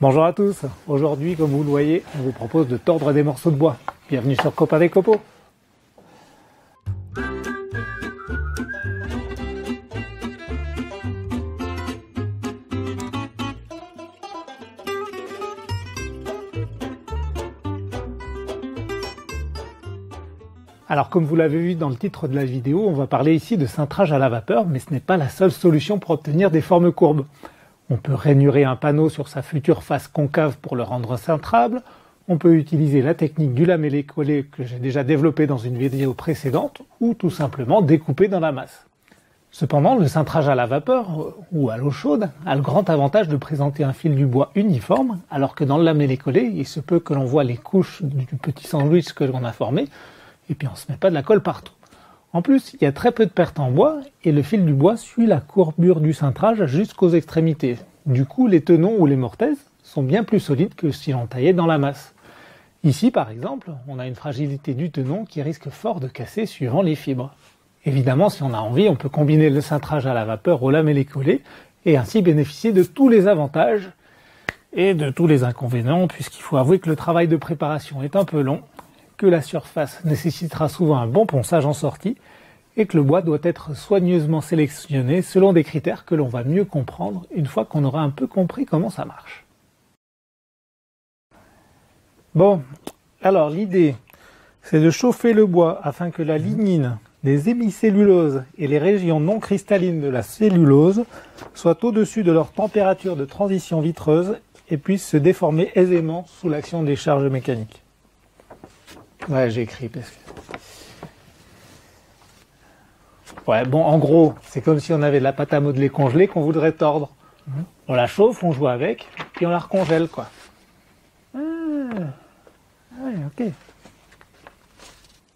Bonjour à tous, aujourd'hui comme vous le voyez, on vous propose de tordre des morceaux de bois. Bienvenue sur Copain des Copeaux. Alors comme vous l'avez vu dans le titre de la vidéo, on va parler ici de cintrage à la vapeur, mais ce n'est pas la seule solution pour obtenir des formes courbes. On peut rainurer un panneau sur sa future face concave pour le rendre cintrable. On peut utiliser la technique du lamellé-collé que j'ai déjà développée dans une vidéo précédente, ou tout simplement découper dans la masse. Cependant, le cintrage à la vapeur, ou à l'eau chaude, a le grand avantage de présenter un fil du bois uniforme, alors que dans le lamellé-collé, il se peut que l'on voit les couches du petit sandwich que l'on a formé, et puis on ne se met pas de la colle partout. En plus, il y a très peu de pertes en bois et le fil du bois suit la courbure du cintrage jusqu'aux extrémités. Du coup, les tenons ou les mortaises sont bien plus solides que si l'on taillait dans la masse. Ici, par exemple, on a une fragilité du tenon qui risque fort de casser suivant les fibres. Évidemment, si on a envie, on peut combiner le cintrage à la vapeur au lamellé-collé et ainsi bénéficier de tous les avantages et de tous les inconvénients, puisqu'il faut avouer que le travail de préparation est un peu long, que la surface nécessitera souvent un bon ponçage en sortie et que le bois doit être soigneusement sélectionné selon des critères que l'on va mieux comprendre une fois qu'on aura un peu compris comment ça marche. Bon, alors l'idée, c'est de chauffer le bois afin que la lignine, les hémicelluloses et les régions non cristallines de la cellulose soient au-dessus de leur température de transition vitreuse et puissent se déformer aisément sous l'action des charges mécaniques. Ouais, j'ai écrit parce que... Ouais, bon, en gros, c'est comme si on avait de la pâte à modeler congelée qu'on voudrait tordre. On la chauffe, on joue avec, puis on la recongèle, quoi. Ouais, ok.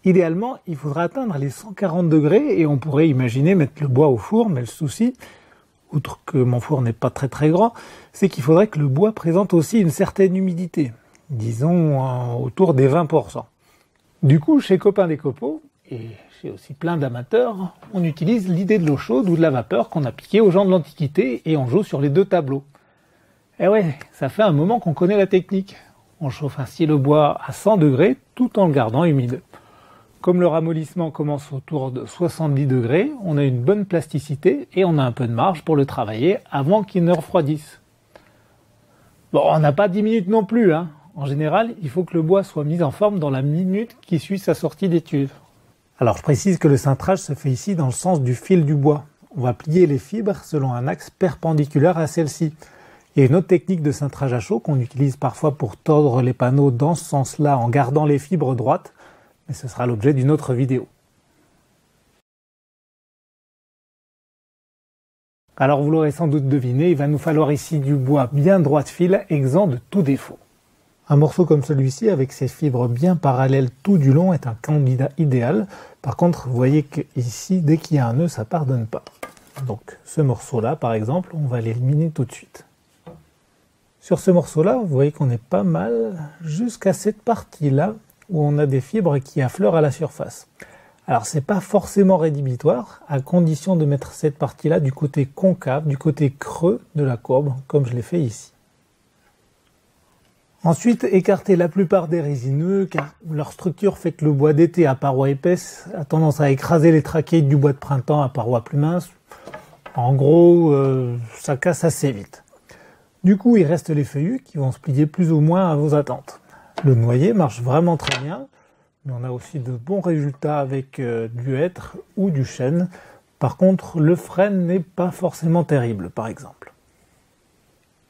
Idéalement, il faudra atteindre les 140 degrés et on pourrait imaginer mettre le bois au four, mais le souci, outre que mon four n'est pas très grand, c'est qu'il faudrait que le bois présente aussi une certaine humidité, disons autour des 20%. Du coup, chez Copain des Copeaux, et chez aussi plein d'amateurs, on utilise l'idée de l'eau chaude ou de la vapeur qu'on a piquée aux gens de l'Antiquité et on joue sur les deux tableaux. Et ouais, ça fait un moment qu'on connaît la technique. On chauffe ainsi le bois à 100 degrés tout en le gardant humide. Comme le ramollissement commence autour de 70 degrés, on a une bonne plasticité et on a un peu de marge pour le travailler avant qu'il ne refroidisse. Bon, on n'a pas 10 minutes non plus, hein. En général, il faut que le bois soit mis en forme dans la minute qui suit sa sortie d'étuve. Alors je précise que le cintrage se fait ici dans le sens du fil du bois. On va plier les fibres selon un axe perpendiculaire à celle-ci. Il y a une autre technique de cintrage à chaud qu'on utilise parfois pour tordre les panneaux dans ce sens-là en gardant les fibres droites, mais ce sera l'objet d'une autre vidéo. Alors vous l'aurez sans doute deviné, il va nous falloir ici du bois bien droit de fil, exempt de tout défaut. Un morceau comme celui-ci, avec ses fibres bien parallèles tout du long, est un candidat idéal. Par contre, vous voyez qu'ici, dès qu'il y a un nœud, ça ne pardonne pas. Donc ce morceau-là, par exemple, on va l'éliminer tout de suite. Sur ce morceau-là, vous voyez qu'on est pas mal jusqu'à cette partie-là, où on a des fibres qui affleurent à la surface. Alors c'est pas forcément rédhibitoire, à condition de mettre cette partie-là du côté concave, du côté creux de la courbe, comme je l'ai fait ici. Ensuite, écarter la plupart des résineux, car leur structure fait que le bois d'été à parois épaisses a tendance à écraser les trachéides du bois de printemps à parois plus minces. En gros, ça casse assez vite. Du coup, il reste les feuillus qui vont se plier plus ou moins à vos attentes. Le noyer marche vraiment très bien, mais on a aussi de bons résultats avec du hêtre ou du chêne. Par contre, le frêne n'est pas forcément terrible, par exemple.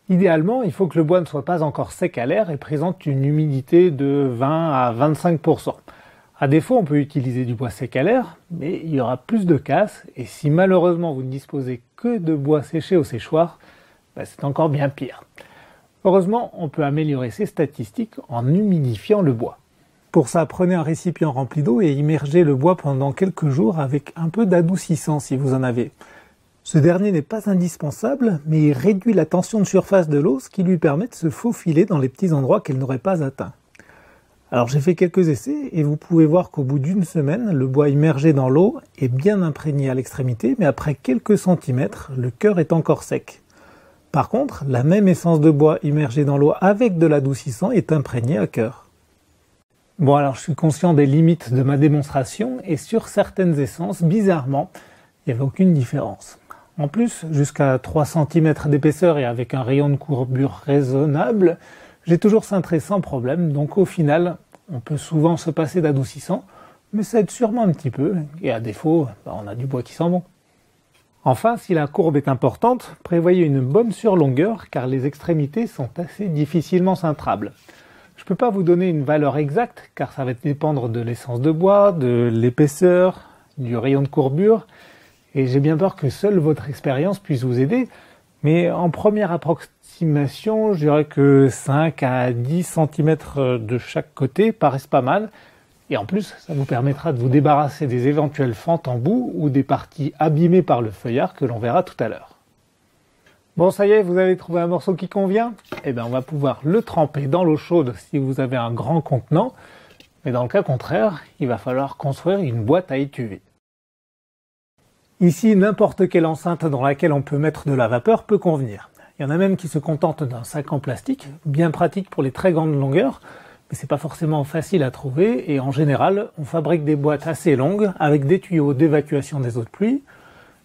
Idéalement, il faut que le bois ne soit pas encore sec à l'air et présente une humidité de 20 à 25%. À défaut, on peut utiliser du bois sec à l'air, mais il y aura plus de casse, et si malheureusement vous ne disposez que de bois séché au séchoir, c'est encore bien pire. Heureusement, on peut améliorer ces statistiques en humidifiant le bois. Pour ça, prenez un récipient rempli d'eau et immergez le bois pendant quelques jours avec un peu d'adoucissant si vous en avez. Ce dernier n'est pas indispensable, mais il réduit la tension de surface de l'eau, ce qui lui permet de se faufiler dans les petits endroits qu'elle n'aurait pas atteints. Alors j'ai fait quelques essais et vous pouvez voir qu'au bout d'une semaine, le bois immergé dans l'eau est bien imprégné à l'extrémité, mais après quelques centimètres, le cœur est encore sec. Par contre, la même essence de bois immergée dans l'eau avec de l'adoucissant est imprégnée à cœur. Bon, alors je suis conscient des limites de ma démonstration et sur certaines essences, bizarrement, il n'y avait aucune différence. En plus, jusqu'à 3 cm d'épaisseur et avec un rayon de courbure raisonnable, j'ai toujours cintré sans problème, donc au final, on peut souvent se passer d'adoucissant, mais ça aide sûrement un petit peu, et à défaut, on a du bois qui sent bon. Enfin, si la courbe est importante, prévoyez une bonne surlongueur car les extrémités sont assez difficilement cintrables. Je ne peux pas vous donner une valeur exacte car ça va dépendre de l'essence de bois, de l'épaisseur, du rayon de courbure et j'ai bien peur que seule votre expérience puisse vous aider. Mais en première approximation, je dirais que 5 à 10 cm de chaque côté paraissent pas mal. Et en plus, ça vous permettra de vous débarrasser des éventuelles fentes en bout ou des parties abîmées par le feuillard que l'on verra tout à l'heure. Bon, ça y est, vous avez trouvé un morceau qui convient? Eh bien, on va pouvoir le tremper dans l'eau chaude si vous avez un grand contenant. Mais dans le cas contraire, il va falloir construire une boîte à étuvée. Ici, n'importe quelle enceinte dans laquelle on peut mettre de la vapeur peut convenir. Il y en a même qui se contentent d'un sac en plastique, bien pratique pour les très grandes longueurs, mais c'est pas forcément facile à trouver et en général, on fabrique des boîtes assez longues avec des tuyaux d'évacuation des eaux de pluie,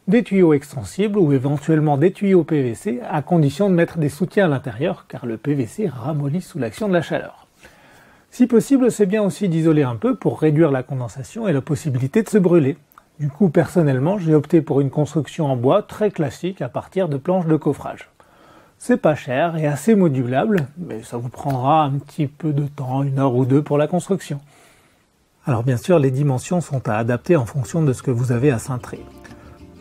des tuyaux extensibles ou éventuellement des tuyaux PVC à condition de mettre des soutiens à l'intérieur car le PVC ramollit sous l'action de la chaleur. Si possible, c'est bien aussi d'isoler un peu pour réduire la condensation et la possibilité de se brûler. Du coup, personnellement, j'ai opté pour une construction en bois très classique à partir de planches de coffrage. C'est pas cher et assez modulable, mais ça vous prendra un petit peu de temps, 1 heure ou 2 pour la construction. Alors bien sûr, les dimensions sont à adapter en fonction de ce que vous avez à cintrer.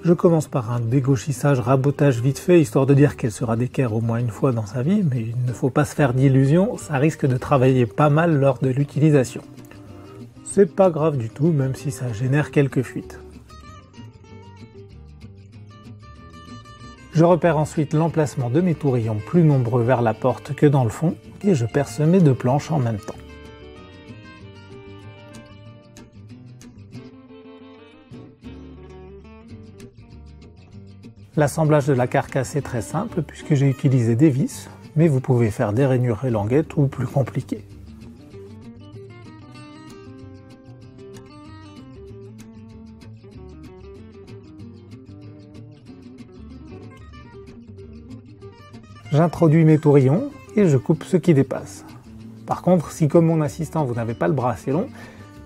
Je commence par un dégauchissage, rabotage vite fait, histoire de dire qu'elle sera d'équerre au moins une fois dans sa vie, mais il ne faut pas se faire d'illusions, ça risque de travailler pas mal lors de l'utilisation. C'est pas grave du tout, même si ça génère quelques fuites. Je repère ensuite l'emplacement de mes tourillons plus nombreux vers la porte que dans le fond et je perce mes 2 planches en même temps. L'assemblage de la carcasse est très simple puisque j'ai utilisé des vis, mais vous pouvez faire des rainures et languettes ou plus compliquées. J'introduis mes tourillons et je coupe ce qui dépasse. Par contre, si comme mon assistant vous n'avez pas le bras assez long,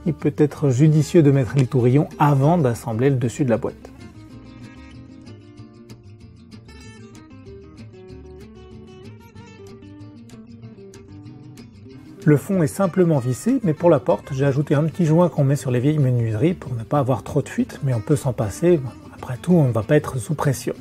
il peut être judicieux de mettre les tourillons avant d'assembler le dessus de la boîte. Le fond est simplement vissé, mais pour la porte, j'ai ajouté un petit joint qu'on met sur les vieilles menuiseries pour ne pas avoir trop de fuite, mais on peut s'en passer, après tout on ne va pas être sous pression.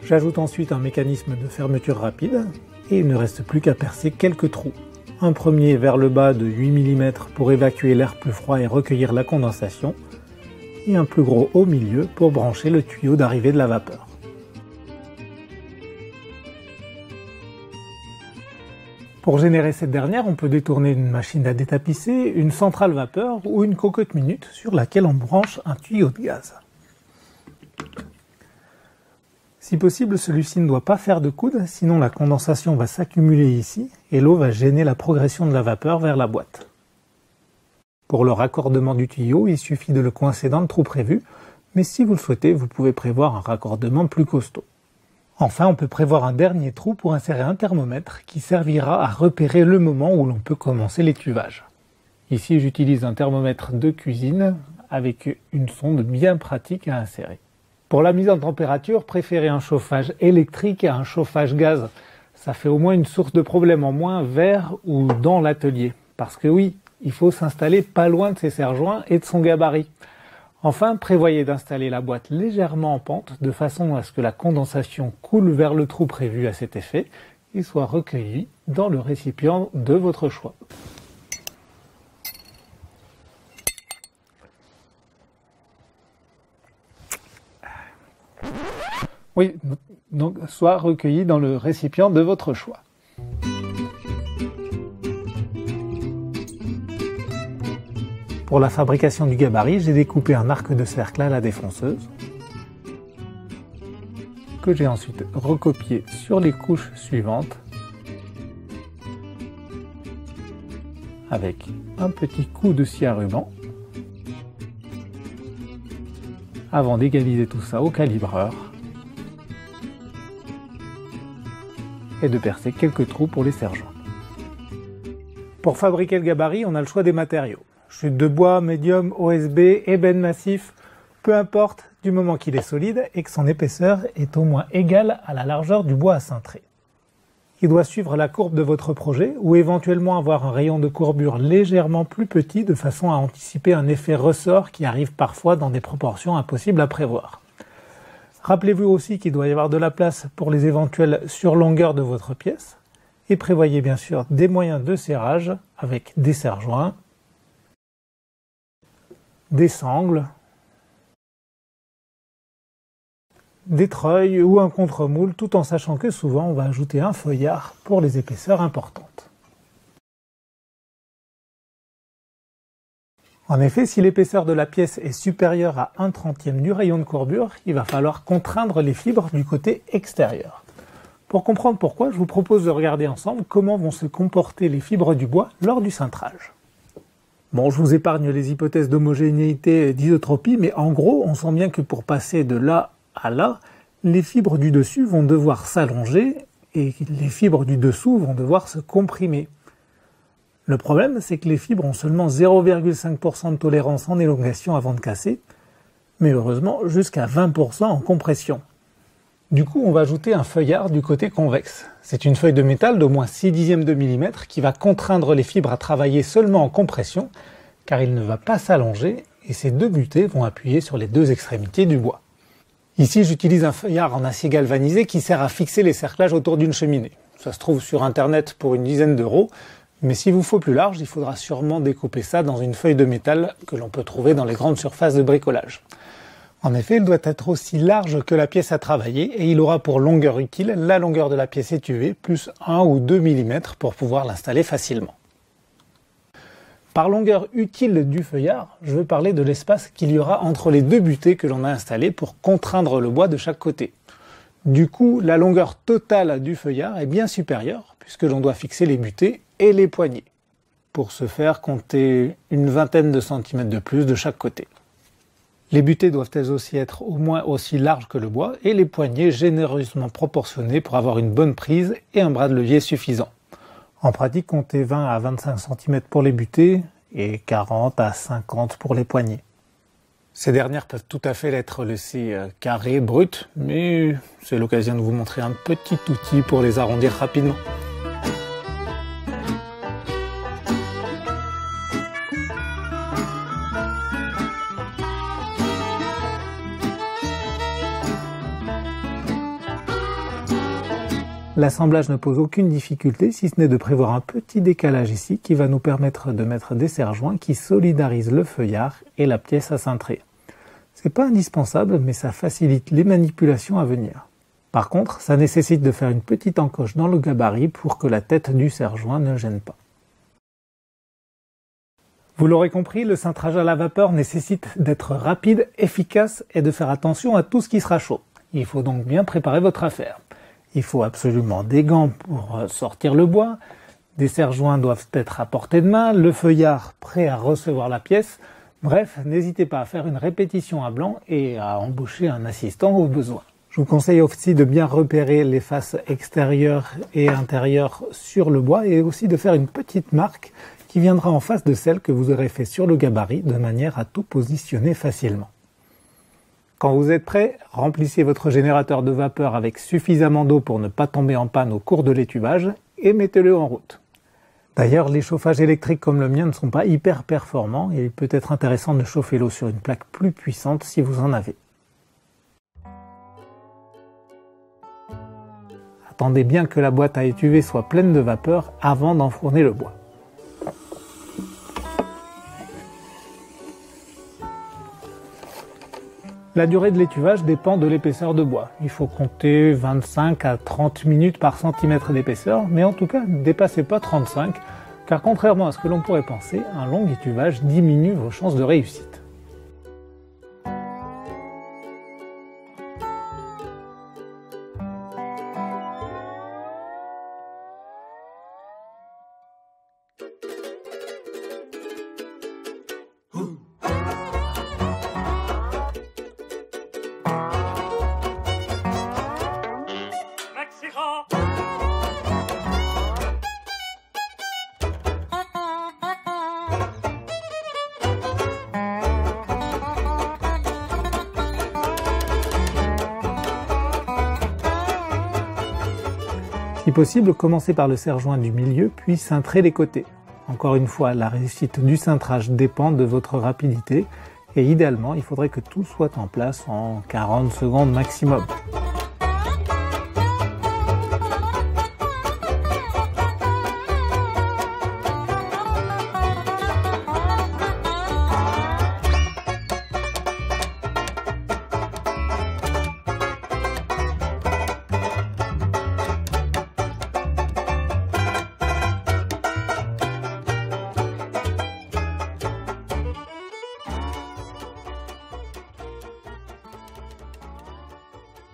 J'ajoute ensuite un mécanisme de fermeture rapide et il ne reste plus qu'à percer quelques trous. Un premier vers le bas de 8 mm pour évacuer l'air plus froid et recueillir la condensation et un plus gros au milieu pour brancher le tuyau d'arrivée de la vapeur. Pour générer cette dernière, on peut détourner une machine à détapisser, une centrale vapeur ou une cocotte minute sur laquelle on branche un tuyau de gaz. Si possible, celui-ci ne doit pas faire de coude, sinon la condensation va s'accumuler ici et l'eau va gêner la progression de la vapeur vers la boîte. Pour le raccordement du tuyau, il suffit de le coincer dans le trou prévu, mais si vous le souhaitez, vous pouvez prévoir un raccordement plus costaud. Enfin, on peut prévoir un dernier trou pour insérer un thermomètre qui servira à repérer le moment où l'on peut commencer l'étuvage. Ici, j'utilise un thermomètre de cuisine avec une sonde bien pratique à insérer. Pour la mise en température, préférez un chauffage électrique à un chauffage gaz. Ça fait au moins une source de problème en moins vers ou dans l'atelier. Parce que oui, il faut s'installer pas loin de ses serre-joints et de son gabarit. Enfin, prévoyez d'installer la boîte légèrement en pente de façon à ce que la condensation coule vers le trou prévu à cet effet et soit recueillie dans le récipient de votre choix. Oui, donc soit recueilli dans le récipient de votre choix. Pour la fabrication du gabarit, j'ai découpé un arc de cercle à la défonceuse, que j'ai ensuite recopié sur les couches suivantes, avec un petit coup de scie à ruban, avant d'égaliser tout ça au calibreur et de percer quelques trous pour les serre-joints. Pour fabriquer le gabarit, on a le choix des matériaux. Chute de bois, médium, OSB, ébène massif, peu importe, du moment qu'il est solide et que son épaisseur est au moins égale à la largeur du bois à cintrer. Il doit suivre la courbe de votre projet ou éventuellement avoir un rayon de courbure légèrement plus petit de façon à anticiper un effet ressort qui arrive parfois dans des proportions impossibles à prévoir. Rappelez-vous aussi qu'il doit y avoir de la place pour les éventuelles surlongueurs de votre pièce et prévoyez bien sûr des moyens de serrage avec des serre-joints, des sangles, des treuils ou un contre-moule, tout en sachant que souvent on va ajouter un feuillard pour les épaisseurs importantes. En effet, si l'épaisseur de la pièce est supérieure à 1/30 du rayon de courbure, il va falloir contraindre les fibres du côté extérieur. Pour comprendre pourquoi, je vous propose de regarder ensemble comment vont se comporter les fibres du bois lors du cintrage. Bon, je vous épargne les hypothèses d'homogénéité et d'isotropie, mais en gros, on sent bien que pour passer de là à là, les fibres du dessus vont devoir s'allonger et les fibres du dessous vont devoir se comprimer. Le problème, c'est que les fibres ont seulement 0,5% de tolérance en élongation avant de casser, mais heureusement jusqu'à 20% en compression. Du coup, on va ajouter un feuillard du côté convexe. C'est une feuille de métal d'au moins 0,6 de millimètre qui va contraindre les fibres à travailler seulement en compression, car il ne va pas s'allonger et ces deux butées vont appuyer sur les deux extrémités du bois. Ici, j'utilise un feuillard en acier galvanisé qui sert à fixer les cerclages autour d'une cheminée. Ça se trouve sur internet pour une dizaine d'euros, mais s'il vous faut plus large, il faudra sûrement découper ça dans une feuille de métal que l'on peut trouver dans les grandes surfaces de bricolage. En effet, il doit être aussi large que la pièce à travailler et il aura pour longueur utile la longueur de la pièce étuvée plus 1 ou 2 mm pour pouvoir l'installer facilement. Par longueur utile du feuillard, je veux parler de l'espace qu'il y aura entre les deux butées que l'on a installées pour contraindre le bois de chaque côté. Du coup, la longueur totale du feuillard est bien supérieure puisque l'on doit fixer les butées et les poignées. Pour ce faire, comptez une vingtaine de centimètres de plus de chaque côté. Les butées doivent elles aussi être au moins aussi larges que le bois et les poignées généreusement proportionnées pour avoir une bonne prise et un bras de levier suffisant. En pratique, comptez 20 à 25 cm pour les butées et 40 à 50 pour les poignées. Ces dernières peuvent tout à fait être laissées carrées, brutes, mais c'est l'occasion de vous montrer un petit outil pour les arrondir rapidement. L'assemblage ne pose aucune difficulté si ce n'est de prévoir un petit décalage ici qui va nous permettre de mettre des serre-joints qui solidarisent le feuillard et la pièce à cintrer. C'est pas indispensable mais ça facilite les manipulations à venir. Par contre, ça nécessite de faire une petite encoche dans le gabarit pour que la tête du serre-joint ne gêne pas. Vous l'aurez compris, le cintrage à la vapeur nécessite d'être rapide, efficace et de faire attention à tout ce qui sera chaud. Il faut donc bien préparer votre affaire. Il faut absolument des gants pour sortir le bois, des serre-joints doivent être à portée de main, le feuillard prêt à recevoir la pièce. Bref, n'hésitez pas à faire une répétition à blanc et à embaucher un assistant au besoin. Je vous conseille aussi de bien repérer les faces extérieures et intérieures sur le bois et aussi de faire une petite marque qui viendra en face de celle que vous aurez fait sur le gabarit de manière à tout positionner facilement. Quand vous êtes prêt, remplissez votre générateur de vapeur avec suffisamment d'eau pour ne pas tomber en panne au cours de l'étuvage et mettez-le en route. D'ailleurs, les chauffages électriques comme le mien ne sont pas hyper performants et il peut être intéressant de chauffer l'eau sur une plaque plus puissante si vous en avez. Attendez bien que la boîte à étuver soit pleine de vapeur avant d'enfourner le bois. La durée de l'étuvage dépend de l'épaisseur de bois. Il faut compter 25 à 30 minutes par centimètre d'épaisseur, mais en tout cas, ne dépassez pas 35, Car contrairement à ce que l'on pourrait penser, un long étuvage diminue vos chances de réussite. Si possible, commencez par le serre-joint du milieu, puis cintrez les côtés. Encore une fois, la réussite du cintrage dépend de votre rapidité et idéalement, il faudrait que tout soit en place en 40 secondes maximum.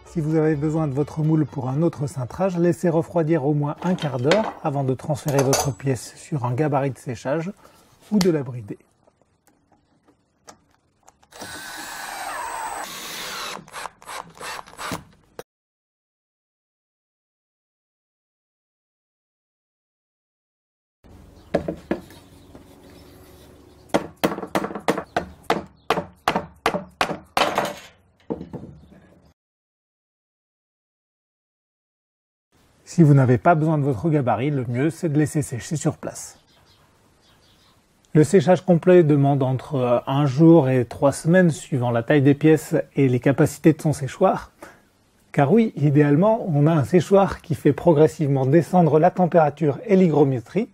Si vous avez besoin de votre moule pour un autre cintrage, laissez refroidir au moins un quart d'heure avant de transférer votre pièce sur un gabarit de séchage ou de la brider. Si vous n'avez pas besoin de votre gabarit, le mieux c'est de laisser sécher sur place. Le séchage complet demande entre 1 jour et 3 semaines suivant la taille des pièces et les capacités de son séchoir. Car oui, idéalement, on a un séchoir qui fait progressivement descendre la température et l'hygrométrie.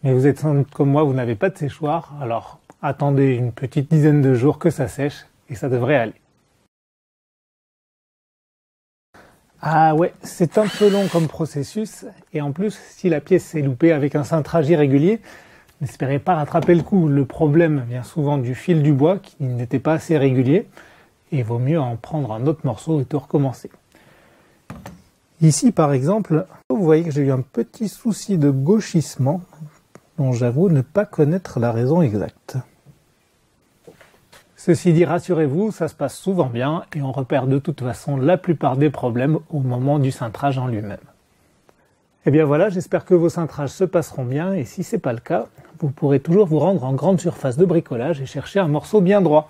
Mais vous êtes sans doute comme moi, vous n'avez pas de séchoir, alors attendez une petite dizaine de jours que ça sèche et ça devrait aller. Ah ouais, c'est un peu long comme processus, et en plus, si la pièce s'est loupée avec un cintrage irrégulier, n'espérez pas rattraper le coup. Le problème vient souvent du fil du bois qui n'était pas assez régulier, et il vaut mieux en prendre un autre morceau et de recommencer. Ici par exemple, vous voyez que j'ai eu un petit souci de gauchissement, dont j'avoue ne pas connaître la raison exacte. Ceci dit, rassurez-vous, ça se passe souvent bien et on repère de toute façon la plupart des problèmes au moment du cintrage en lui-même. Et bien voilà, j'espère que vos cintrages se passeront bien et si c'est pas le cas, vous pourrez toujours vous rendre en grande surface de bricolage et chercher un morceau bien droit.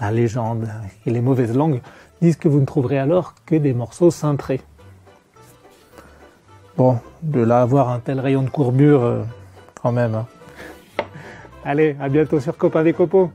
La légende et les mauvaises langues disent que vous ne trouverez alors que des morceaux cintrés. Bon, de là à avoir un tel rayon de courbure, quand même. Allez, à bientôt sur Copain des Copeaux.